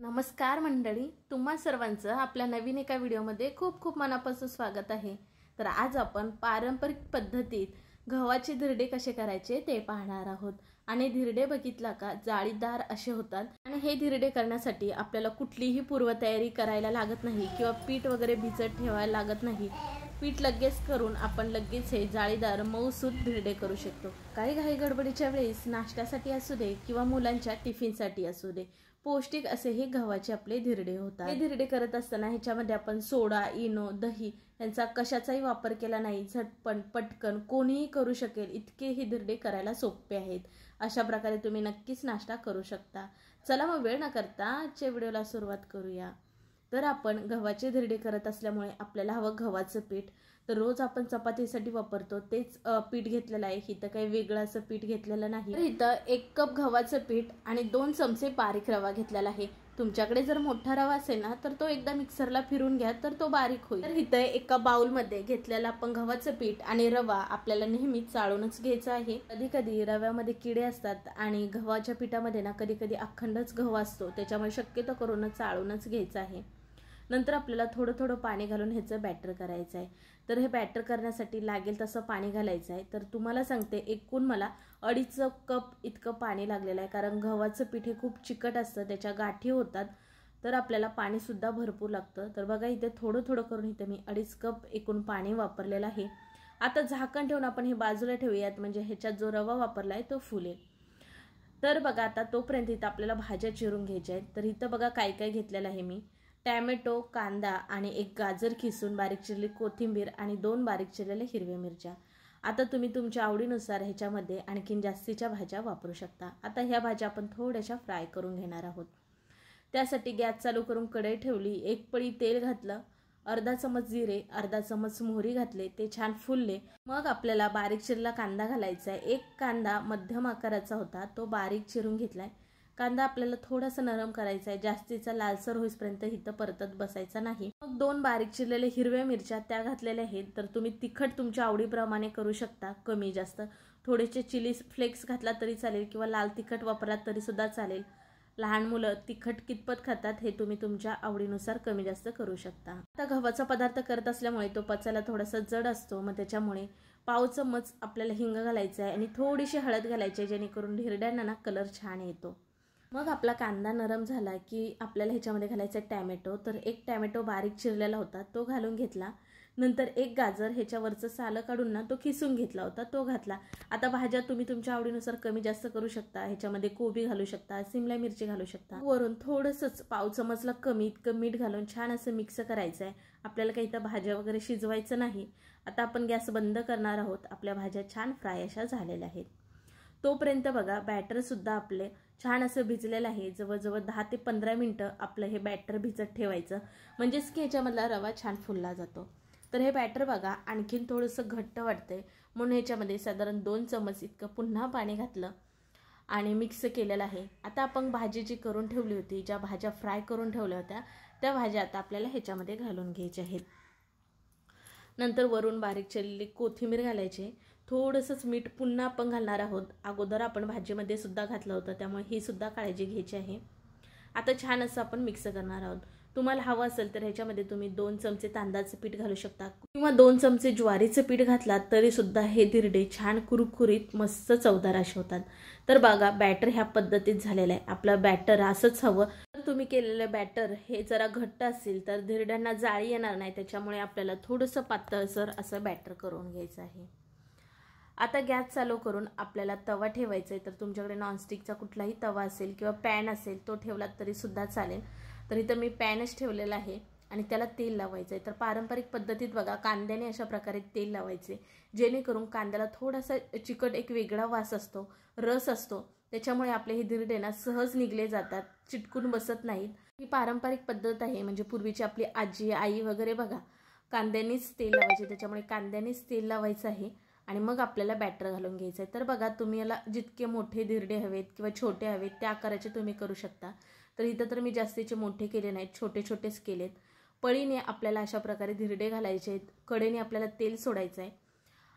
नमस्कार मंडळी, तुम्हा सर्वांचं आपल्या नवीन एका व्हिडिओमध्ये खूप खूप मनापासून स्वागत आहे। तर आज आपण पारंपरिक पद्धतीत गव्हाचे धिरडे कसे करायचे ते पाहणार आहोत। आणि धिरडे बघितला का जाळीदार असे होतात आणि हे धिरडे करण्यासाठी आपल्याला कुठलीही पूर्वतयारी करायला लागत नाही किंवा पीठ वगैरे भिजत ठेवायला लागत नाही। पीठ लगेच करून आपण लगेच हे जाळीदार मऊसूत धिरडे करू शकतो। काही घाई गडबडीच्या वेळेस नाश्त्यासाठी असू दे किंवा मुलांच्या टिफिनसाठी असू दे, पौष्टिक असे हे गव्हाचे आपले धिरडे होतात। हे धिरडे करत असताना ह्याच्यामध्ये आपण सोडा, इनो, दही यांचा कशाचाही वापर केला नाही। झटपट पटकन कोणीही करू शकेल इतके हे धिरडे करायला सोपे आहेत। अशा प्रकारे तुम्ही नक्कीच नाश्ता करू शकता। चला मग वेळ न करता आजच्या व्हिडिओला सुरुवात करूया। तर आपण गव्हाचे धिरडे करत असल्यामुळे आपल्याला हवं गव्हाचं पीठ। तर रोज आपण चपातीसाठी वापरतो तेच पीठ घेतलेलं आहे। इथं काही वेगळं असं पीठ घेतलेलं नाही। तर इथं 1 कप गव्हाचं पीठ आणि 2 चमचे बारीक रवा घेतलेला आहे। तुमच्याकडे जर मोठा रवा असेल ना तर तो एकदा मिक्सरला फिरून घ्या तर तो बारीक होईल। तर इथं एका बाउलमध्ये घेतलेला आपण गव्हाचं पीठ आणि रवा आपल्याला नेहमी चाळूनच घ्यायचा आहे। कधी कधी रव्यामध्ये किडे असतात आणि गव्हाच्या पिठामध्ये ना कधी कधी अखंडच गहू असतो, त्याच्यामुळे शक्यतो करून चाळूनच घ्यायचं आहे। नंतर आपल्याला थोडं थोडं पाणी घालून ह्याचं बॅटर करायचं आहे। तर हे बॅटर करण्यासाठी लागेल तसं पाणी घालायचं आहे। तर तुम्हाला सांगते एकूण मला 2.5 कप इतकं पाणी लागलेलं आहे, कारण गव्हाचं पीठ हे खूप चिकट असतं, त्याच्या गाठी होतात, तर आपल्याला पाणी सुद्धा भरपूर लागतं। तर बघा इथे थोडं थोडं करून इथे मी 2.5 कप एकूण पाणी वापरलेलं आहे। आता झाकण ठेवून आपण हे बाजूला ठेवूयात, म्हणजे ह्याच्यात जो रवा वापरलाय तो फुलेल। तर बघा आता तोपर्यंत इथं आपल्याला भाज्या चिरून घ्यायच्या आहेत। तर इथं बघा काय काय घेतलेलं आहे मी, टॅमॅटो, कांदा आणि 1 गाजर किसून बारीक चिरलेली कोथिंबीर आणि 2 बारीक चिरलेल्या हिरव्या मिरच्या। आता तुम्ही तुमच्या आवडीनुसार ह्याच्यामध्ये आणखीन जास्तीच्या भाज्या वापरू शकता। आता ह्या भाज्या आपण थोड्याशा फ्राय करून घेणार आहोत। त्यासाठी गॅस चालू करून कढई ठेवली, 1 पळी तेल घातलं, अर्धा चमच जिरे, अर्धा चमच मोहरी घातले, ते छान फुलले। मग आपल्याला बारीक चिरलेला कांदा घालायचा आहे। 1 कांदा मध्यम आकाराचा होता, तो बारीक चिरून घेतलाय। कांदा आपल्याला थोडासा नरम करायचा आहे, जास्तीचा लालसर होईपर्यंत इथं परतत बसायचा नाही। मग 2 बारीक चिरलेल्या हिरव्या मिरच्या त्या घातलेल्या आहेत। तर तुम्ही तिखट तुमच्या आवडीप्रमाणे करू शकता, कमी जास्त। थोडेसे चिली फ्लेक्स घातला तरी चालेल किंवा लाल तिखट वापरला तरी सुद्धा चालेल। लहान मुलं तिखट कितपत खातात हे तुम्ही तुमच्या आवडीनुसार कमी जास्त करू शकता। आता गव्हाचा पदार्थ करत असल्यामुळे तो पचायला थोडासा जड असतो, मग त्याच्यामुळे पाव चमच आपल्याला हिंग घालायचा आहे आणि थोडीशी हळद घालायची आहे, जेणेकरून धिरड्यांना ना कलर छान येतो। मग आपला कांदा नरम झाला की आपल्याला ह्याच्यामध्ये घालायचा टॅमॅटो। तर 1 टॅमॅटो बारीक चिरलेला होता तो घालून घेतला। नंतर 1 गाजर ह्याच्यावरचं सालं काढून ना तो किसून घेतला होता, तो घातला। आता भाज्या तुम्ही तुमच्या आवडीनुसार कमी जास्त करू शकता, ह्याच्यामध्ये कोबी घालू शकता, शिमला मिरची घालू शकता। वरून थोडंसंच पाव चमचला कमी इतकं मीठ घालून छान असं मिक्स करायचं आहे। आपल्याला काही इथं भाज्या वगैरे शिजवायचं नाही। आता आपण गॅस बंद करणार आहोत। आपल्या भाज्या छान फ्राय अशा झालेल्या आहेत। तोपर्यंत बघा बॅटर सुद्धा आपले छान असं भिजलेलं आहे। जवळजवळ 10 ते 15 मिनिटं आपलं हे बॅटर भिजत ठेवायचं, म्हणजेच की ह्याच्यामधला रवा छान फुलला जातो। तर हे बॅटर बघा आणखीन थोडंसं घट्ट वाटतंय, म्हणून ह्याच्यामध्ये साधारण 2 चमच इतकं पुन्हा पाणी घातलं आणि मिक्स केलेलं आहे। आता आपण भाजी जी करून ठेवली होती, ज्या भाज्या फ्राय करून ठेवल्या होत्या त्या भाज्या आता आपल्याला ह्याच्यामध्ये घालून घ्यायच्या आहेत। नंतर वरून बारीक चिरलेली कोथिंबीर घालायची, थोडंसंच मीठ पुन्हा आपण घालणार आहोत। अगोदर आपण भाजीमध्ये सुद्धा घातलं होतं, त्यामुळे ही सुद्धा काळजी घ्यायची आहे। आता छान असं आपण मिक्स करणार आहोत। तुम्हाला हवं असेल तर ह्याच्यामध्ये तुम्ही 2 चमचे तांदळाचं पीठ घालू शकता किंवा 2 चमचे ज्वारीचं पीठ घातलात तरी सुद्धा हे धिरडे छान कुरकुरीत मस्त चवदार असे होतात। तर बघा बॅटर ह्या पद्धतीत झालेलं आहे। आपलं बॅटर असंच हवं। तर तुम्ही केलेलं बॅटर हे जरा घट्ट असेल तर धिरड्यांना जाळी येणार नाही, त्याच्यामुळे आपल्याला थोडंसं पातळसर असं बॅटर करून घ्यायचं आहे। आता गॅस चालू करून आपल्याला तवा ठेवायचा आहे। तर तुमच्याकडे नॉनस्टिकचा कुठलाही तवा असेल किंवा पॅन असेल तो ठेवलात तरी सुद्धा चालेल। तर इथं मी पॅनच ठेवलेला आहे आणि त्याला तेल लावायचं आहे। तर पारंपरिक पद्धतीत बघा कांद्याने अशा प्रकारे तेल लावायचे, जेणेकरून कांद्याला थोडासा चिकट एक वेगळा वास असतो, रस असतो, त्याच्यामुळे आपले हे धिरडे ना सहज निघले जातात, चिटकून बसत नाहीत। ही पारंपरिक पद्धत आहे, म्हणजे पूर्वीची आपली आजी आई वगैरे बघा कांद्यानेच तेल लावायचे, त्याच्यामुळे कांद्यानेच तेल लावायचं आहे आणि मग आपल्याला बॅटर घालून घ्यायचं आहे। तर बघा तुम्ही याला जितके मोठे धिरडे हवेत किंवा छोटे हवेत त्या आकाराचे तुम्ही करू शकता। तर इथं तर मी जास्तीचे मोठे केले नाहीत, छोटे छोटेच केलेत। पळीने आपल्याला अशा प्रकारे धिरडे घालायचे आहेत, कडेने आपल्याला तेल सोडायचं आहे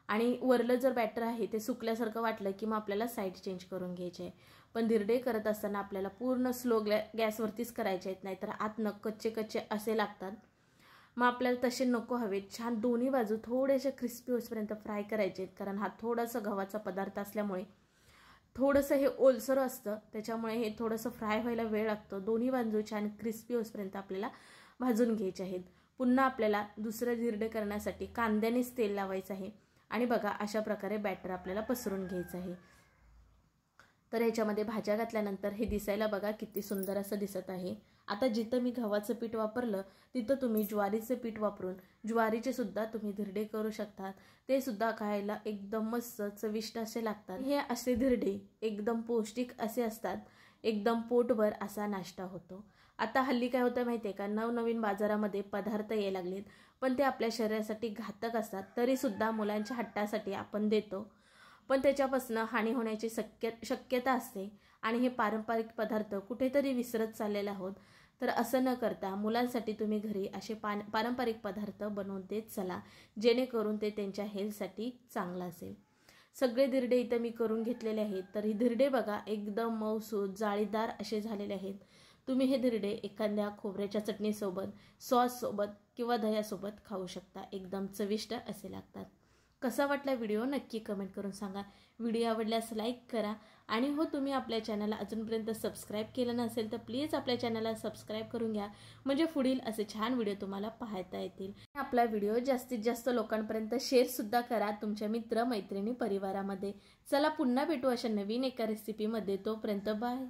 आणि वरलं जर बॅटर आहे ते सुकल्यासारखं वाटलं की मग आपल्याला साईड चेंज करून घ्यायचे आहे। पण धिरडे करत असताना आपल्याला पूर्ण स्लो गॅसवरतीच करायचे आहेत, नाहीतर आतनं कच्चे कच्चे असे लागतात. मग आपल्याला तसे नको हवेत, छान दोन्ही बाजू थोडेसे क्रिस्पी होईपर्यंत फ्राय करायचे आहेत. कारण हा थोडासा गव्हाचा पदार्थ असल्यामुळे थोडंसं हे ओलसर असतं, त्याच्यामुळे हे थोडंसं फ्राय व्हायला वेळ लागतो. दोन्ही बाजू छान क्रिस्पी होईपर्यंत आपल्याला भाजून घ्यायचे आहेत. पुन्हा आपल्याला दुसरं धिरडे करण्यासाठी कांद्यानेच तेल लावायचं आहे आणि बघा अशा प्रकारे बॅटर आपल्याला पसरून घ्यायचं आहे. तर ह्याच्यामध्ये भाज्या घातल्यानंतर हे दिसायला बघा किती सुंदर असं दिसत आहे. आता जिथं मी गव्हाचं पीठ वापरलं तिथं तुम्ही ज्वारीचं पीठ वापरून ज्वारीचे सुद्धा तुम्ही धिरडे करू शकतात. ते सुद्धा खायला एकदम मस्त चविष्ट असे लागतात. हे असे धिरडे एकदम पौष्टिक असे असतात, एकदम पोटभर असा नाश्ता होतो. आता हल्ली काय होतं माहिती आहे का, नवनवीन बाजारामध्ये पदार्थ यायला लागलेत, पण ते आपल्या शरीरासाठी घातक असतात. तरीसुद्धा मुलांच्या हट्टासाठी आपण देतो, पण त्याच्यापासून हानी होण्याची शक्यता असते आणि हे पारंपरिक पदार्थ कुठेतरी विसरत चाललेले आहोत. तर असं न करता मुलांसाठी तुम्ही घरी असे पारंपरिक पदार्थ बनवून देत चला, जेणेकरून ते त्यांच्या हेल्थसाठी चांगलं असेल. सगळे धिरडे इथं मी करून घेतलेले आहेत. तर ही धिरडे बघा एकदम मऊसूत जाळीदार असे झालेले आहेत. तुम्ही हे धिरडे एखाद्या खोबऱ्याच्या चटणीसोबत, सॉससोबत किंवा दह्यासोबत खाऊ शकता. एकदम चविष्ट असे लागतात. कसा वाटला व्हिडिओ नक्की कमेंट करून सांगा. व्हिडिओ आवडल्यास लाईक करा आणि हो तुम्ही आपल्या चॅनलला अजूनपर्यंत सबस्क्राईब केलं नसेल तर प्लीज आपल्या चॅनलला सबस्क्राईब करून घ्या, म्हणजे पुढील असे छान व्हिडिओ तुम्हाला पाहता येतील. आपला व्हिडिओ जास्तीत जास्त लोकांपर्यंत शेअरसुद्धा करा तुमच्या मित्र मैत्रिणी परिवारामध्ये. चला पुन्हा भेटू अशा नवीन एका रेसिपीमध्ये. तोपर्यंत बाय.